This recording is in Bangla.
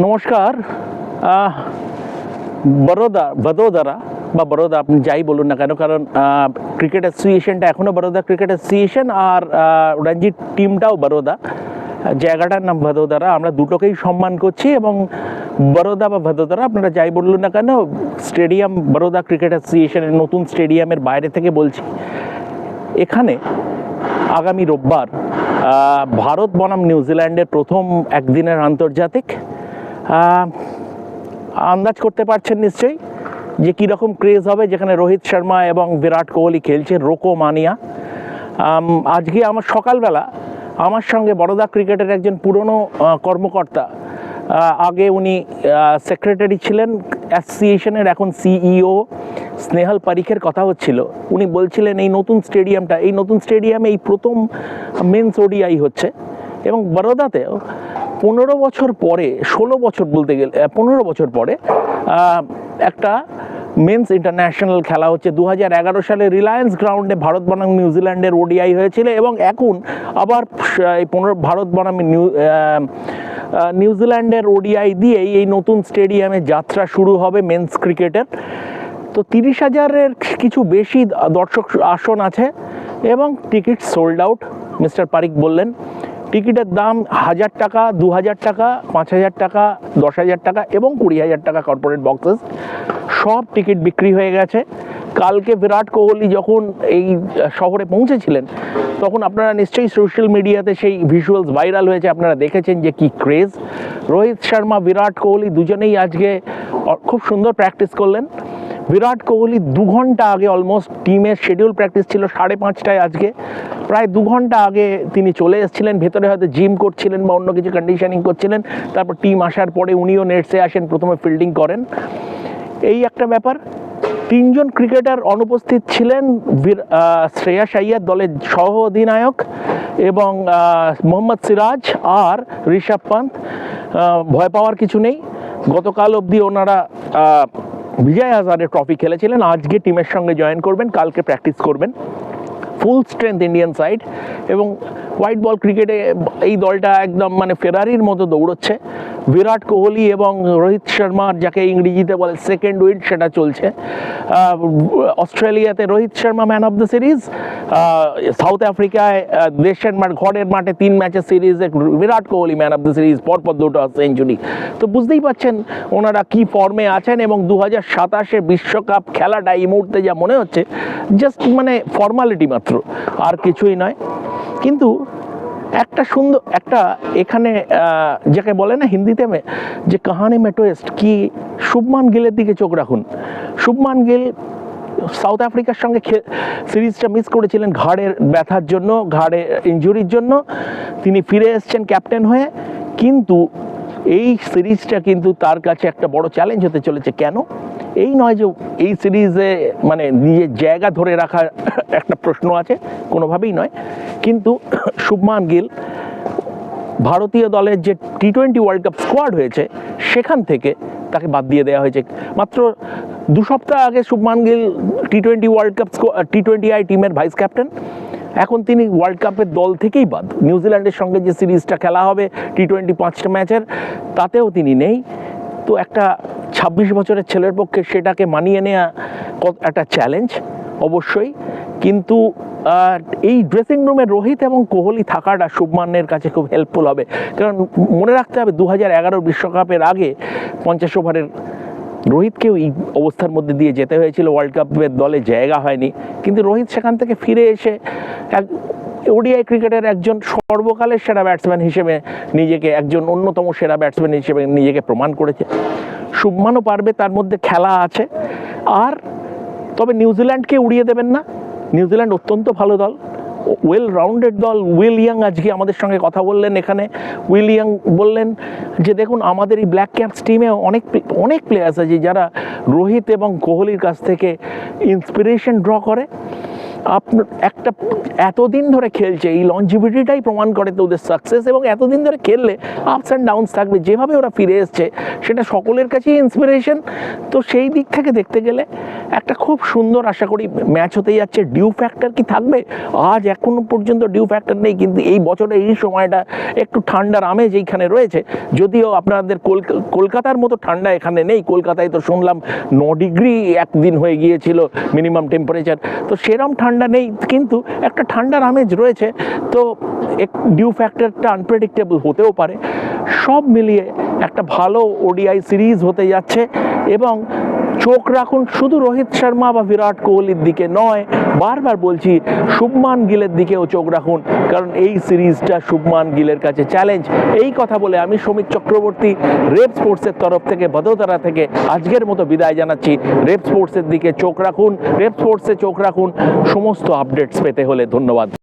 নমস্কার। বদোদরা বা বরোদা আপনি যাই বলুন না কেন, কারণ ক্রিকেট অ্যাসোসিয়েশনটা এখনও বরোদা ক্রিকেট অ্যাসোসিয়েশন, আর রঞ্জি টিমটাও বরোদা, জায়গাটার নাম ভদোদরা। আমরা দুটোকেই সম্মান করছি এবং বরোদা বা ভদোদরা আপনারা যাই বলুন না কেন, স্টেডিয়াম বরোদা ক্রিকেট অ্যাসোসিয়েশনের নতুন স্টেডিয়ামের বাইরে থেকে বলছি। এখানে আগামী রোববার ভারত বনাম নিউজিল্যান্ডের প্রথম একদিনের আন্তর্জাতিক। আন্দাজ করতে পারছেন নিশ্চয়ই যে কীরকম ক্রেজ হবে, যেখানে রোহিত শর্মা এবং বিরাট কোহলি খেলছে রোকো মানিয়া। আজকে আমার সকালবেলা আমার সঙ্গে বরোদা ক্রিকেটের একজন পুরনো কর্মকর্তা, আগে উনি সেক্রেটারি ছিলেন অ্যাসোসিয়েশনের, এখন সিইও, স্নেহাল পারিখের কথা হচ্ছিল। উনি বলছিলেন এই নতুন স্টেডিয়ামে এই প্রথম মেন্স ওডিআই হচ্ছে এবং বরোদাতেও 15 বছর পরে, 16 বছর বলতে গেলে 15 বছর পরে একটা মেন্স ইন্টারন্যাশনাল খেলা হচ্ছে। 2011 সালে রিলায়েন্স গ্রাউন্ডে ভারত বনাম নিউজিল্যান্ডের ওডিআই হয়েছিল এবং এখন আবার এই ভারত বনাম নিউজিল্যান্ডের ওডিআই দিয়েই এই নতুন স্টেডিয়ামে যাত্রা শুরু হবে মেন্স ক্রিকেটের। তো 30,000-এর কিছু বেশি দর্শক আসন আছে এবং ticket sold out. Mister Parikh বললেন টিকিটের দাম 1000 টাকা, 2000 টাকা, 5000 টাকা, 10,000 টাকা এবং 20,000 টাকা কর্পোরেট বক্সেস। সব টিকিট বিক্রি হয়ে গেছে। কালকে বিরাট কোহলি যখন এই শহরে পৌঁছেছিলেন তখন আপনারা নিশ্চয়ই সোশ্যাল মিডিয়াতে সেই ভিজুয়ালস ভাইরাল হয়েছে, আপনারা দেখেছেন যে কি ক্রেজ। রোহিত শর্মা, বিরাট কোহলি দুজনেই আজকে খুব সুন্দর প্র্যাকটিস করলেন। বিরাট কোহলি 2 ঘন্টা আগে, অলমোস্ট টিমের শিডিউল প্র্যাকটিস ছিল 5:30টায়, আজকে প্রায় 2 ঘন্টা আগে তিনি চলে এসেছিলেন। ভেতরে হয়তো জিম করছিলেন বা অন্য কিছু কন্ডিশনিং করছিলেন। তারপর টিম আসার পরে উনিও নেটসে আসেন, প্রথমে ফিল্ডিং করেন। এই একটা ব্যাপার। 3 জন ক্রিকেটার অনুপস্থিত ছিলেন, শ্রেয়াস আইয়ার দলের সহ অধিনায়ক এবং মোহাম্মদ সিরাজ আর ঋষভ পান্ত। ভয় পাওয়ার কিছু নেই। গতকাল অবধি ওনারা বিজয় হাজারে ট্রফি খেলেছিলেন, আজকে টিমের সঙ্গে জয়েন করবেন, কালকে প্র্যাকটিস করবেন। ফুল স্ট্রেংথ ইন্ডিয়ান সাইড এবং হোয়াইট বল ক্রিকেটে এই দলটা একদম মানে ফেরারির মতো দৌড়চ্ছে। বিরাট কোহলি এবং রোহিত শর্মার, যাকে ইংরেজিতে বলে সেকেন্ড উইন্ড, সেটা চলছে। অস্ট্রেলিয়াতে Rohit Sharma man of the series, south আফ্রিকায় দেশের ঘরের মাঠে 3 ম্যাচের সিরিজে Virat Kohli man of the series, পরপর 2টা সেঞ্চুরি। তো বুঝতেই পারছেন ওনারা কি ফর্মে আছেন এবং 2027 বিশ্বকাপ খেলাটা এই মুহূর্তে যা মনে হচ্ছে জাস্ট মানে ফর্মালিটি মাত্র, আর কিছুই নয়। কিন্তু একটা সুন্দর একটা এখানে যাকে বলে না হিন্দিতে যে কাহানি মে টুইস্ট, কি শুভমান গিলের দিকে চোখ রাখুন। শুভমান গিল সাউথ আফ্রিকার সঙ্গে সিরিজটা মিস করেছিলেন ঘাড়ের ব্যথার জন্য, ঘাড়ে ইনজুরির জন্য। তিনি ফিরে এসেছেন ক্যাপ্টেন হয়ে, কিন্তু এই সিরিজটা কিন্তু তার কাছে একটা বড় চ্যালেঞ্জ হতে চলেছে। কেন? এই নয় যে এই সিরিজে মানে নিজের জায়গা ধরে রাখার একটা প্রশ্ন আছে, কোনোভাবেই নয়। কিন্তু শুভমান গিল ভারতীয় দলের যে টি20 ওয়ার্ল্ড কাপ স্কোয়াড হয়েছে সেখান থেকে তাকে বাদ দিয়ে দেওয়া হয়েছে। মাত্র 2 সপ্তাহ আগে Shubman Gill T20 world cup টি20I টিমের ভাইস ক্যাপ্টেন, এখন তিনি ওয়ার্ল্ড কাপের দল থেকেই বাদ। নিউজিল্যান্ডের সঙ্গে যে সিরিজটা খেলা হবে টি20 5টা ম্যাচের, তাতেও তিনি নেই। তো একটা 26 বছরের ছেলের পক্ষে সেটাকে মানিয়ে নেওয়া একটা চ্যালেঞ্জ অবশ্যই। কিন্তু এই ড্রেসিং রুমে রোহিত এবং কোহলি থাকাটা শুভমানের কাছে খুব হেল্পফুল হবে। কারণ মনে রাখতে হবে 2011 বিশ্বকাপের আগে 50 ওভারের রোহিতকেও এই অবস্থার মধ্যে দিয়ে যেতে হয়েছিল, ওয়ার্ল্ড কাপের দলে জায়গা হয়নি। কিন্তু রোহিত সেখান থেকে ফিরে এসে ওডিআই ক্রিকেটের একজন সর্বকালের সেরা ব্যাটসম্যান হিসেবে নিজেকে, একজন অন্যতম সেরা ব্যাটসম্যান হিসেবে নিজেকে প্রমাণ করেছে। শুভমানও পারবে, তার মধ্যে খেলা আছে। আর তবে নিউজিল্যান্ডকে উড়িয়ে দেবেন না, নিউজিল্যান্ড অত্যন্ত ভালো দল, ওয়েল রাউন্ডেড দল। উইল ইয়াং আজকে আমাদের সঙ্গে কথা বললেন এখানে। উইল ইয়াং বললেন যে দেখুন আমাদের এই ব্ল্যাক ক্যাপস টিমে অনেক প্লেয়ার্স আছে যারা রোহিত এবং কোহলির কাছ থেকে ইন্সপিরেশন ড্র করে আপনার একটা এতদিন ধরে খেলছে, এই লঞ্জিভিটিটাই প্রমাণ করে তো ওদের সাকসেস, এবং এতদিন ধরে খেললে আপস অ্যান্ড ডাউনস থাকবে, যেভাবে ওরা ফিরে এসছে সেটা সকলের কাছেই ইন্সপিরেশন। তো সেই দিক থেকে দেখতে গেলে একটা খুব সুন্দর আশা করি ম্যাচ হতে যাচ্ছে। ডিউ ফ্যাক্টর কি থাকবে? আজ এখনো পর্যন্ত ডিউ ফ্যাক্টর নেই, কিন্তু এই বছরের এই সময়টা একটু ঠান্ডার আমেজ এইখানে রয়েছে। যদিও আপনাদের কলকাতার মতো ঠান্ডা এখানে নেই, কলকাতায় তো শুনলাম 9 ডিগ্রি একদিন হয়ে গিয়েছিল মিনিমাম টেম্পারেচার, তো সেরম ঠান্ডা নেই, কিন্তু একটা ঠান্ডার আমেজ রয়েছে। তো ডিউ ফ্যাক্টরটা আনপ্রেডিক্টেবল হতেও পারে। সব মিলিয়ে একটা ভালো ওডিআই সিরিজ হতে যাচ্ছে, এবং চোখ রাখুন শুধু রোহিত শর্মা বা বিরাট কোহলির দিকে নয়, বারবার বলছি শুভমান গিলের দিকেও চোখ রাখুন, কারণ এই সিরিজটা শুভমান গিলের কাছে চ্যালেঞ্জ। এই কথা বলে আমি সমীর চক্রবর্তী রেপ স্পোর্টসের তরফ থেকে, বদোদরা থেকে আজকের মতো বিদায় জানাচ্ছি। রেপ স্পোর্টসের দিকে চোখ রাখুন, রেপ স্পোর্টসে চোখ রাখুন সমস্ত আপডেটস পেতে হলে। ধন্যবাদ।